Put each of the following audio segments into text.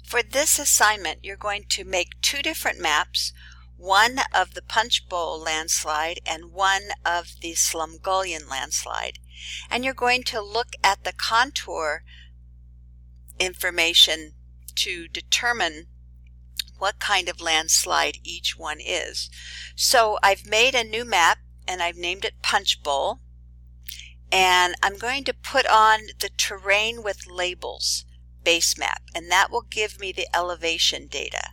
For this assignment, you're going to make two different maps, one of the Punch Bowl landslide and one of the Slumgullion landslide. And you're going to look at the contour information to determine what kind of landslide each one is. So I've made a new map and I've named it Punch Bowl. And I'm going to put on the terrain with labels base map, and that will give me the elevation data.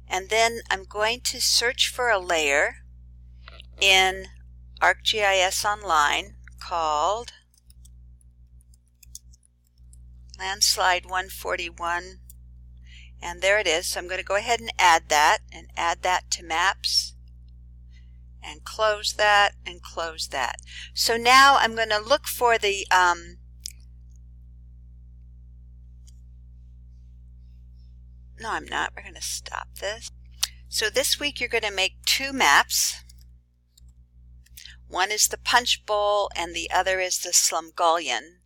And then I'm going to search for a layer in ArcGIS Online called Landslide 141, and there it is. So I'm going to go ahead and add that to maps and close that and close that. So now I'm going to look for the no, I'm not. We're going to stop this. So this week you're going to make two maps. One is the Punch Bowl and the other is the Slumgullion.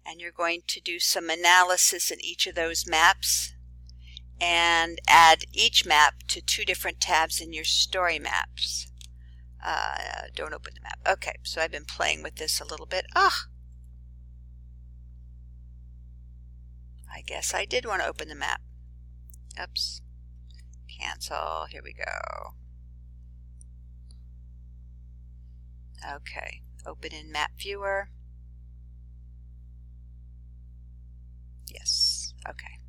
And you're going to do some analysis in each of those maps and add each map to two different tabs in your story maps. Don't open the map. Okay, so I've been playing with this a little bit. I guess I did want to open the map. Oops. Cancel. Here we go. Okay. Open in Map Viewer. Yes. Okay.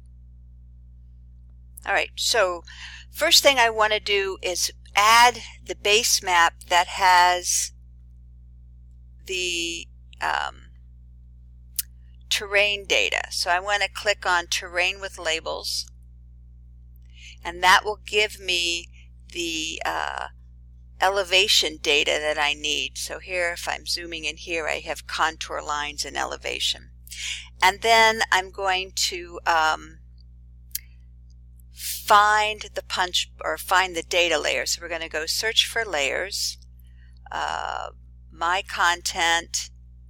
All right. So first thing I want to do is add the base map that has the terrain data. So I want to click on Terrain with Labels. And that will give me the elevation data that I need. So here, if I'm zooming in here, I have contour lines and elevation. And then I'm going to find the data layer. So we're going to go search for layers, My Content,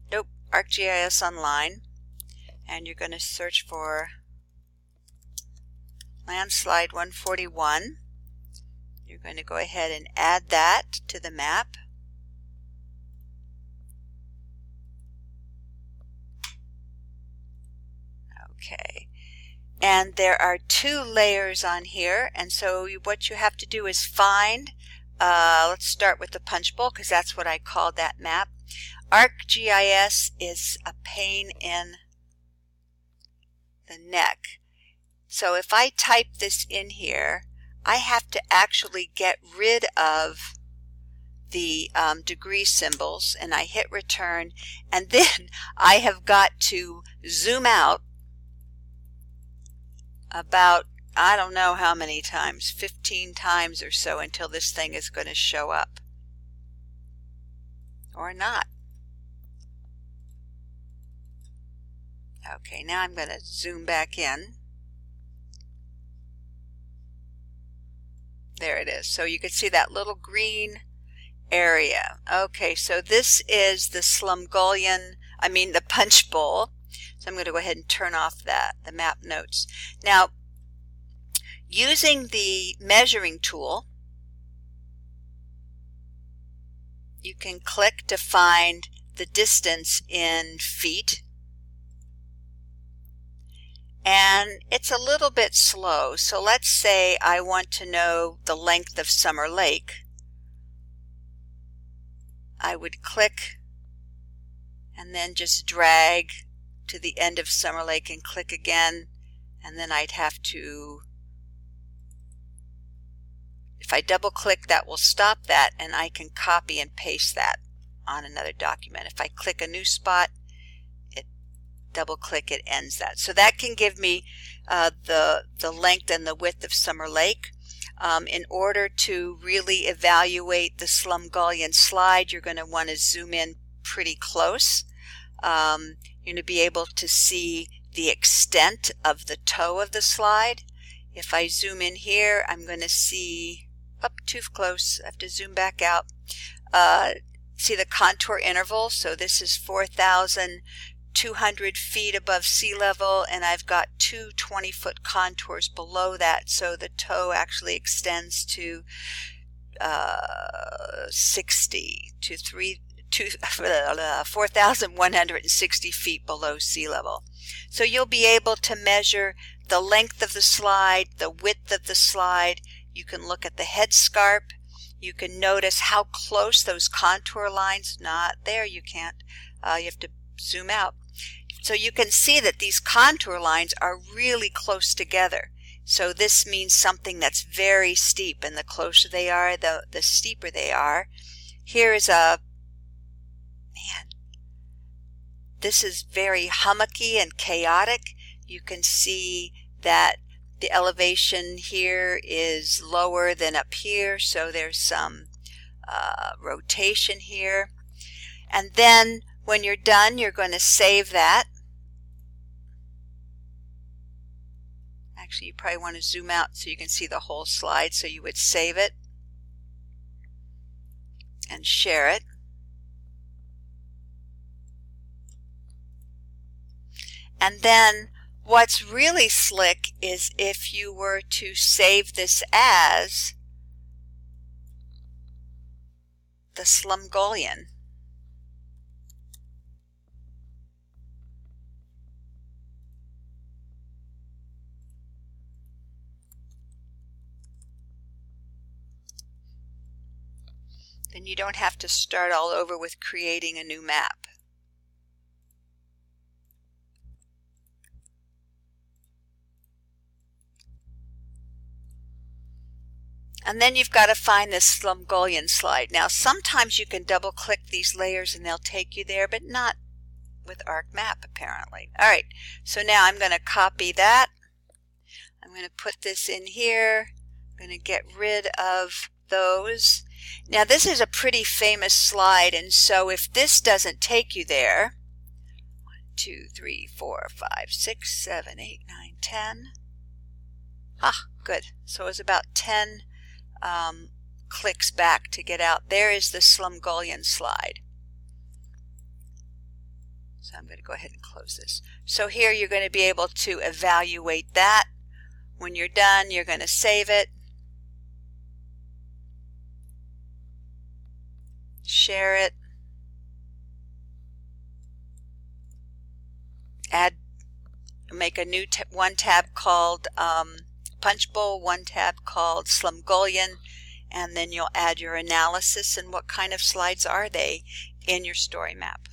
nope, ArcGIS Online, and you're going to search for Landslide 141. You're going to go ahead and add that to the map. Okay. And there are two layers on here, and so what you have to do is find, let's start with the Punch Bowl because that's what I called that map. ArcGIS is a pain in the neck. So if I type this in here, I have to actually get rid of the degree symbols, and I hit return, and then I have got to zoom out about, I don't know how many times, 15 times or so until this thing is going to show up. Or not. Okay, now I'm going to zoom back in. There it is. So you can see that little green area. Okay, so this is the the Punch Bowl. So I'm going to go ahead and turn off the map notes. Now, using the measuring tool, you can click to find the distance in feet. And it's a little bit slow. So let's say I want to know the length of Summer Lake. I would click and then just drag to the end of Summer Lake and click again. And then I'd have to, if I double click, that will stop that, and I can copy and paste that on another document. If I click a new spot, double click, it ends that. So that can give me the length and the width of Summer Lake. In order to really evaluate the Slumgullion slide, you're going to want to zoom in pretty close. You're going to be able to see the extent of the toe of the slide. If I zoom in here, I'm going to see, too close, I have to zoom back out. See the contour interval. So this is 4,000 200 feet above sea level, and I've got two 20-foot contours below that, so the toe actually extends to 4,160 feet below sea level. So you'll be able to measure the length of the slide, the width of the slide. You can look at the headscarp. You can notice how close those contour lines, not there, you can't, you have to zoom out. So you can see that these contour lines are really close together. So this means something that's very steep, and the closer they are, the steeper they are. Here is a, man, this is very hummocky and chaotic. You can see that the elevation here is lower than up here, so there's some rotation here. And then when you're done, you're going to save that. Actually, you probably want to zoom out so you can see the whole slide, so you would save it and share it. And then what's really slick is if you were to save this as the Slumgullion. Then you don't have to start all over with creating a new map. And then you've got to find this Slumgullion slide. Now sometimes you can double click these layers and they'll take you there, but not with ArcMap apparently. Alright, so now I'm going to copy that. I'm going to put this in here. I'm going to get rid of those. Now this is a pretty famous slide, and so if this doesn't take you there, 1, 2, 3, 4, 5, 6, 7, 8, 9, 10. Ah, good. So it was about 10 clicks back to get out. There is the Slumgullion slide. So I'm going to go ahead and close this. So here you're going to be able to evaluate that. When you're done, you're going to save it, share it, make a new one tab called Punchbowl, one tab called Slumgullion, and then you'll add your analysis and what kind of slides are they in your story map.